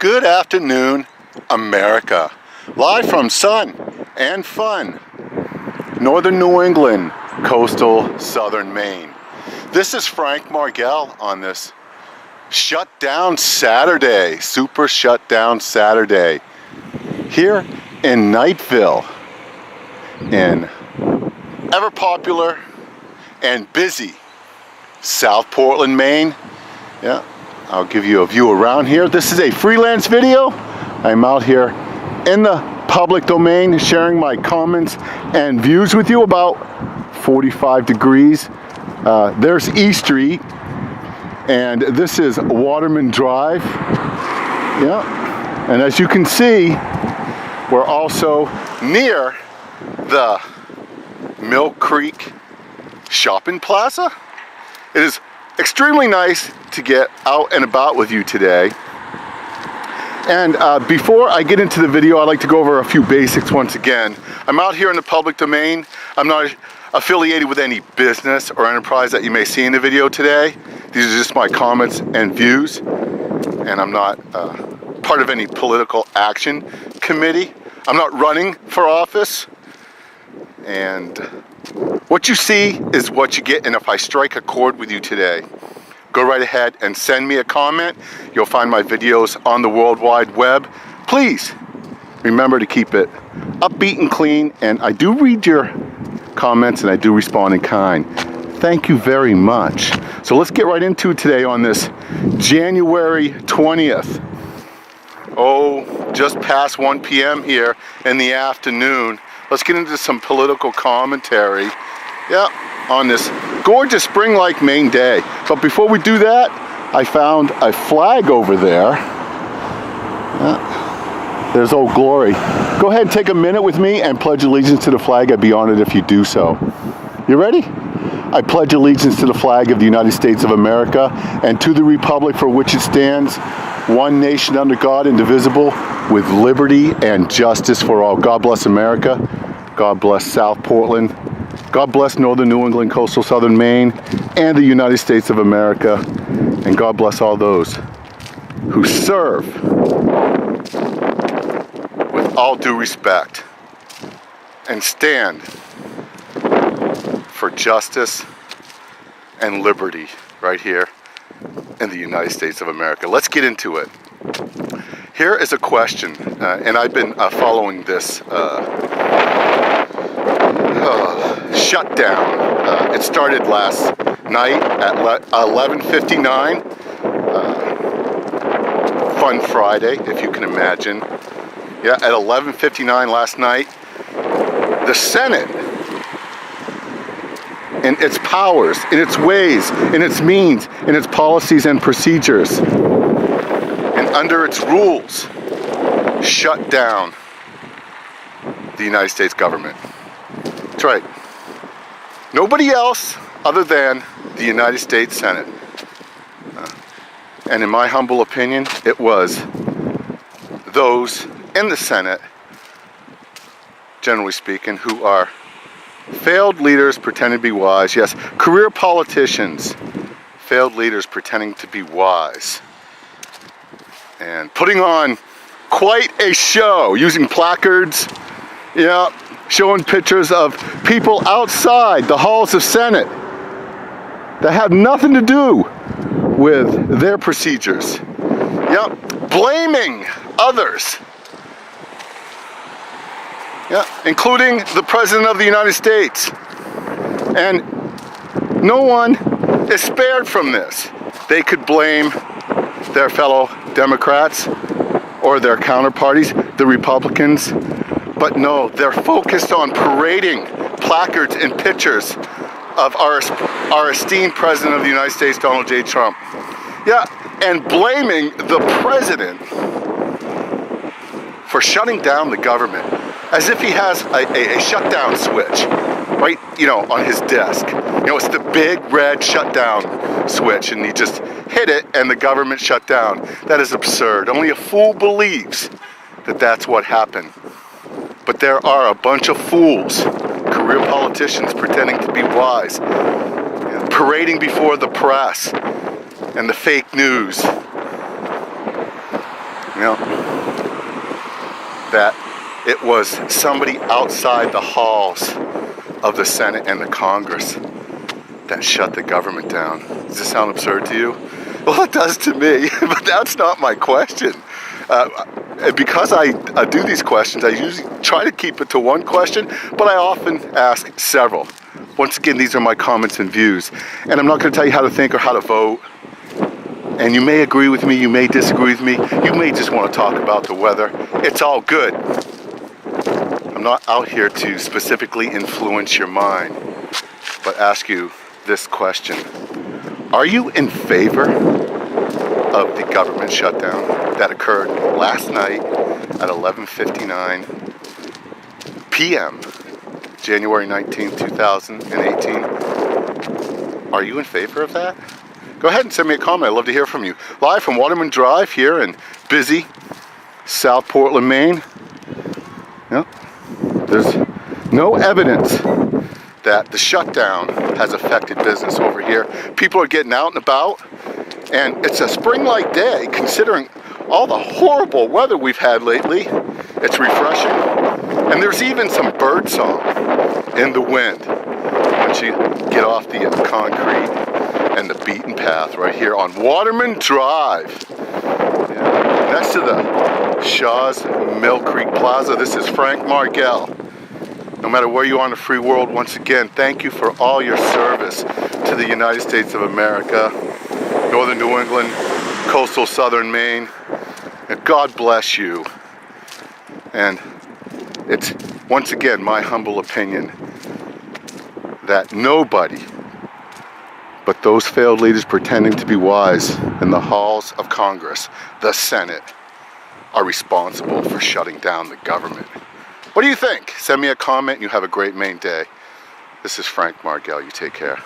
Good afternoon, America. Live from Sun and Fun, Northern New England, coastal Southern Maine. This is Frank Margell on this Shutdown Saturday, Super Shutdown Saturday, here in Nightville, in ever popular and busy South Portland, Maine. Yeah, I'll give you a view around here. This is a freelance video. I'm out here in the public domain sharing my comments and views with you. About 45 degrees. There's E Street, and this is Waterman Drive. Yeah, and as you can see, we're also near the Mill Creek Shopping Plaza. It is extremely nice to get out and about with you today. And before I get into the video, I'd like to go over a few basics once again. I'm out here in the public domain. I'm not affiliated with any business or enterprise that you may see in the video today. These are just my comments and views, and I'm not part of any political action committee. I'm not running for office, and what you see is what you get. And if I strike a chord with you today, go right ahead and send me a comment. You'll find my videos on the World Wide Web. Please remember to keep it upbeat and clean, and I do read your comments and I do respond in kind. Thank you very much. So let's get right into it today on this January 20th. Oh, just past 1 p.m. here in the afternoon. Let's get into some political commentary. Yeah, on this gorgeous spring-like Maine day. But before we do that, I found a flag over there. Yeah, there's Old Glory. Go ahead and take a minute with me and pledge allegiance to the flag. I'd be honored if you do so. You ready? I pledge allegiance to the flag of the United States of America and to the republic for which it stands, one nation under God, indivisible, with liberty and justice for all. God bless America. God bless South Portland. God bless Northern New England, coastal Southern Maine, and the United States of America. And God bless all those who serve with all due respect and stand for justice and liberty right here in the United States of America. Let's get into it. Here is a question, and I've been following this shutdown. It started last night at 11:59. Fun Friday, if you can imagine. Yeah, at 11:59 last night, the Senate, in its powers, in its ways, in its means, in its policies and procedures, and under its rules, shut down the United States government. That's right. Nobody else other than the United States Senate. And in my humble opinion, it was those in the Senate, generally speaking, who are failed leaders pretending to be wise. Yes, career politicians, failed leaders pretending to be wise. And putting on quite a show, using placards, yeah, showing pictures of people outside the halls of Senate that have nothing to do with their procedures. Yep, blaming others. Yeah, including the President of the United States. And no one is spared from this. They could blame their fellow Democrats or their counterparties, the Republicans. But no, they're focused on parading placards and pictures of our esteemed President of the United States, Donald J. Trump. Yeah, and blaming the President for shutting down the government as if he has a shutdown switch, right, on his desk. It's the big red shutdown switch, and he just hit it and the government shut down. That is absurd. Only a fool believes that that's what happened. But there are a bunch of fools, career politicians pretending to be wise, parading before the press and the fake news. know, that it was somebody outside the halls of the Senate and the Congress that shut the government down. Does this sound absurd to you? Well, it does to me, but that's not my question. Because I do these questions, I usually try to keep it to one question, but I often ask several. Once again, these are my comments and views, and I'm not going to tell you how to think or how to vote. And you may agree with me, you may disagree with me, you may just want to talk about the weather. It's all good. I'm not out here to specifically influence your mind, but ask you this question. Are you in favor of the government shutdown that occurred last night at 11:59 p.m., January 19, 2018? Are you in favor of that? Go ahead and send me a comment. I'd love to hear from you. Live from Waterman Drive here in busy South Portland, Maine. Yep. There's no evidence that the shutdown has affected business over here. People are getting out and about, and it's a spring-like day considering all the horrible weather we've had lately. It's refreshing, and there's even some bird song in the wind once you get off the concrete and the beaten path right here on Waterman Drive. Yeah. Next to the Shaw's Mill Creek Plaza, this is Frank Margell. No matter where you are in the free world, once again, thank you for all your service to the United States of America, Northern New England, coastal Southern Maine. And God bless you. And it's, once again, my humble opinion that nobody but those failed leaders pretending to be wise in the halls of Congress, the Senate, are responsible for shutting down the government. What do you think? Send me a comment. You have a great Maine day. This is Frank Margell. You take care.